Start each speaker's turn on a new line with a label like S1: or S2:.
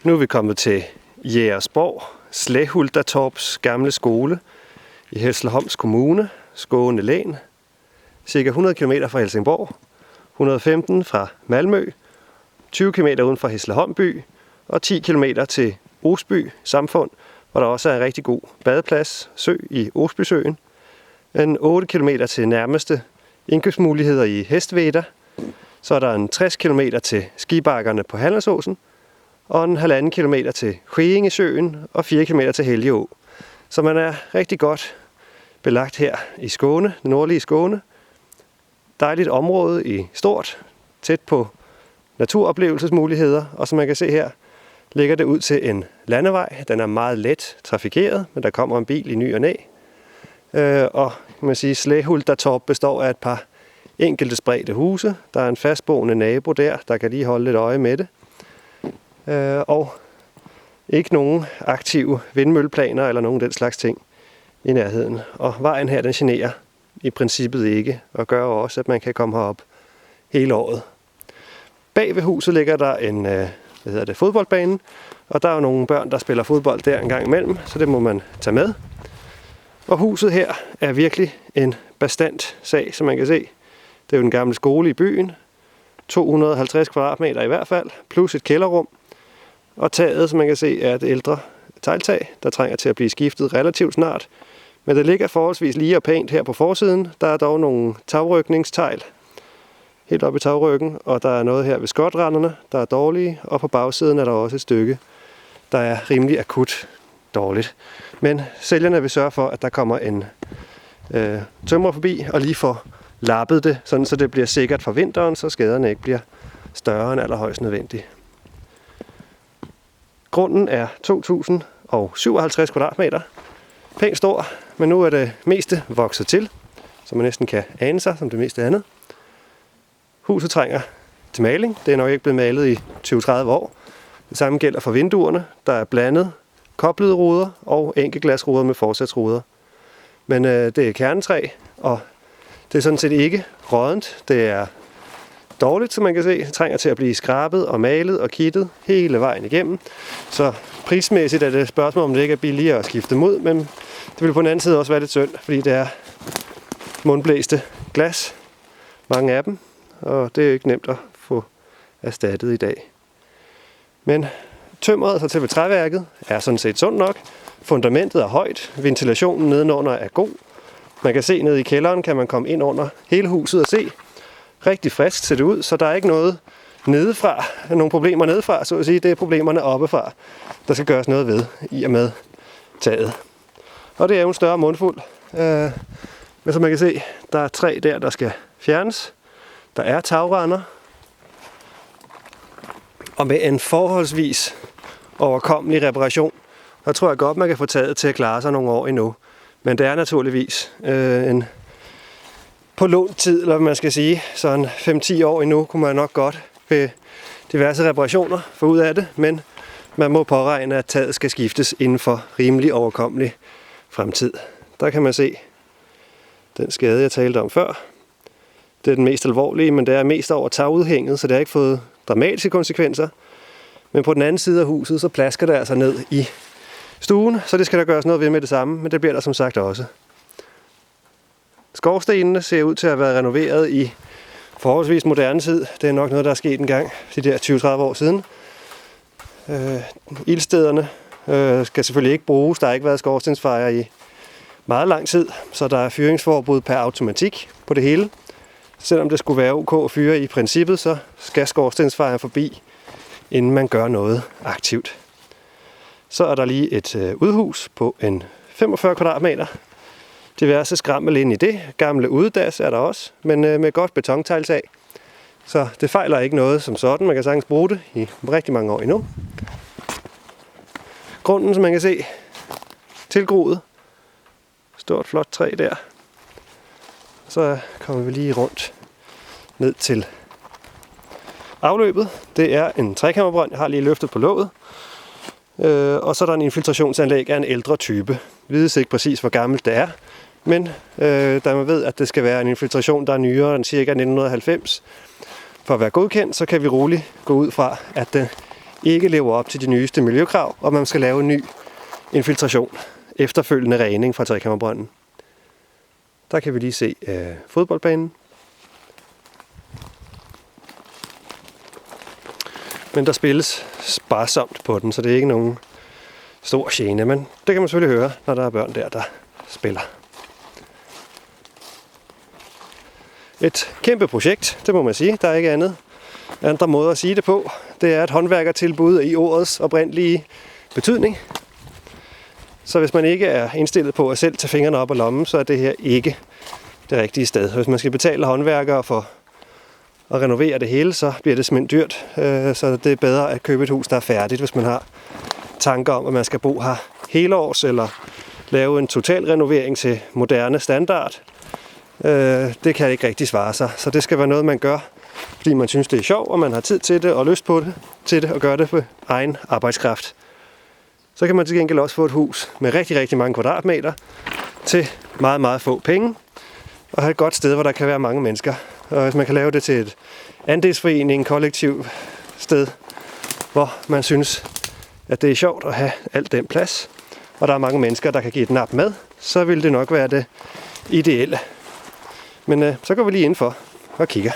S1: Nu er vi kommet til Jægersborg, Slæhuldatorps gamle skole i Hässleholms Kommune, Skåne län. Cirka 100 km fra Helsingborg, 115 fra Malmø, 20 km uden for Hässleholm by og 10 km til Osby samfund, hvor der også er en rigtig god badeplads, sø i Osbysøen. En 8 km til nærmeste indkøbsmuligheder i Hestveda. Så er der en 60 km til skibakkerne på Hallandsåsen, og en 1,5 km til Skeingesøen og 4 km til Helgeå. Så man er rigtig godt belagt her i Skåne, det nordlige Skåne. Dejligt område i stort, tæt på naturoplevelsesmuligheder, og som man kan se her, ligger det ud til en landevej. Den er meget let trafikeret, men der kommer en bil i ny og næ. Og kan man sige, Slæhuldatorp består af et par enkelte spredte huse. Der er en fastboende nabo der kan lige holde lidt øje med det. Og ikke nogen aktive vindmølleplaner eller nogen den slags ting i nærheden. Og vejen her, den generer i princippet ikke, og gør også, at man kan komme herop hele året. Bag ved huset ligger der en fodboldbane, og der er jo nogle børn, der spiller fodbold der en gang imellem, så det må man tage med. Og huset her er virkelig en bastant sag, som man kan se. Det er jo den gamle skole i byen, 250 kvadratmeter i hvert fald, plus et kælderrum. Og taget, som man kan se, er et ældre tegltag, der trænger til at blive skiftet relativt snart. Men det ligger forholdsvis lige og pænt her på forsiden. Der er dog nogle tagrykningstegl helt oppe i tagryggen, og der er noget her ved skotranderne, der er dårlige, og på bagsiden er der også et stykke, der er rimelig akut dårligt. Men sælgerne vil sørge for, at der kommer en tømrer forbi og lige får lappet det, sådan så det bliver sikkert for vinteren, så skaderne ikke bliver større end allerhøjst nødvendigt. Grunden er 2.057 kvadratmeter. Pænt stor, men nu er det meste vokset til, så man næsten kan ane sig som det meste andet. Huset trænger til maling. Det er nok ikke blevet malet i 20-30 år. Det samme gælder for vinduerne. Der er blandet koblede ruder og enkeltglasruder med forsatsruder. Men det er kernetræ, og det er sådan set ikke råddent. Det er dårligt, som man kan se. Det trænger til at blive skrabet og malet og kittet hele vejen igennem. Så prismæssigt er det et spørgsmål, om det ikke er billigere at skifte dem ud, men det vil på den anden side også være lidt synd, fordi det er mundblæste glas, mange af dem, og det er ikke nemt at få erstattet i dag. Men tømmeret, så til træværket, er sådan set sundt nok. Fundamentet er højt, ventilationen nedenunder er god. Man kan se ned i kælderen, kan man komme ind under hele huset og se. Rigtig frisk ser det ud, så der er ikke noget nedefra, nogle problemer nedefra, så at sige. Det er problemerne oppefra, der skal gøres noget ved, i og med taget. Og det er jo en større mundfuld. Men som man kan se, der er træ der skal fjernes. Der er tagrender. Og med en forholdsvis overkommelig reparation, der tror jeg godt, man kan få taget til at klare sig nogle år endnu. Men det er naturligvis en på lånt tid, eller hvad man skal sige, sådan 5-10 år endnu, kunne man nok godt ved diverse reparationer få ud af det, men man må påregne, at taget skal skiftes inden for rimelig overkommelig fremtid. Der kan man se den skade, jeg talte om før. Det er den mest alvorlige, men det er mest over tagudhænget, så det har ikke fået dramatiske konsekvenser. Men på den anden side af huset, så plasker det altså ned i stuen, så det skal der gøres noget ved med det samme, men det bliver der som sagt også. Skorstenene ser ud til at have været renoveret i forholdsvis moderne tid. Det er nok noget, der er sket en gang, de der 20-30 år siden. Ildstederne skal selvfølgelig ikke bruges. Der har ikke været skorstensfejer i meget lang tid, så der er fyringsforbud per automatik på det hele. Selvom det skulle være ok at fyre i princippet, så skal skorstensfejer forbi, inden man gør noget aktivt. Så er der lige et udhus på en 45 kvadratmeter. Diverse skrammel ind i det. Gamle udedas er der også, men med godt betontegltag. Så det fejler ikke noget som sådan. Man kan sagtens bruge det i rigtig mange år endnu. Grunden, som man kan se, tilgroet. Stort, flot træ der. Så kommer vi lige rundt ned til afløbet. Det er en trekammerbrønd. Jeg har lige løftet på låget. Og så er der en infiltrationsanlæg af en ældre type. Vi ved ikke præcis, hvor gammelt det er. Men da man ved, at det skal være en infiltration, der er nyere end ca. 1990, for at være godkendt, så kan vi roligt gå ud fra, at den ikke lever op til de nyeste miljøkrav, og man skal lave en ny infiltration, efterfølgende rening fra trekammerbrønden. Der kan vi lige se fodboldbanen. Men der spilles sparsomt på den, så det er ikke nogen stor gene, men det kan man selvfølgelig høre, når der er børn der spiller. Et kæmpe projekt, det må man sige. Der er ikke andre måder at sige det på. Det er et håndværkertilbud i ordets oprindelige betydning. Så hvis man ikke er indstillet på at selv tage fingrene op af lommen, så er det her ikke det rigtige sted. Hvis man skal betale håndværkere for at renovere det hele, så bliver det simpelthen dyrt. Så det er bedre at købe et hus, der er færdigt, hvis man har tanker om, at man skal bo her hele års, eller lave en total renovering til moderne standard. Det kan ikke rigtig svare sig. Så det skal være noget, man gør, fordi man synes, det er sjovt, og man har tid til det og lyst på det, til det, og gøre det på egen arbejdskraft. Så kan man til gengæld også få et hus med rigtig, rigtig mange kvadratmeter til meget, meget få penge, og have et godt sted, hvor der kan være mange mennesker. Og hvis man kan lave det til et andelsforening, kollektiv sted, hvor man synes, at det er sjovt at have alt den plads, og der er mange mennesker, der kan give et nap med, så vil det nok være det ideelle. Men så går vi lige indenfor og kigger.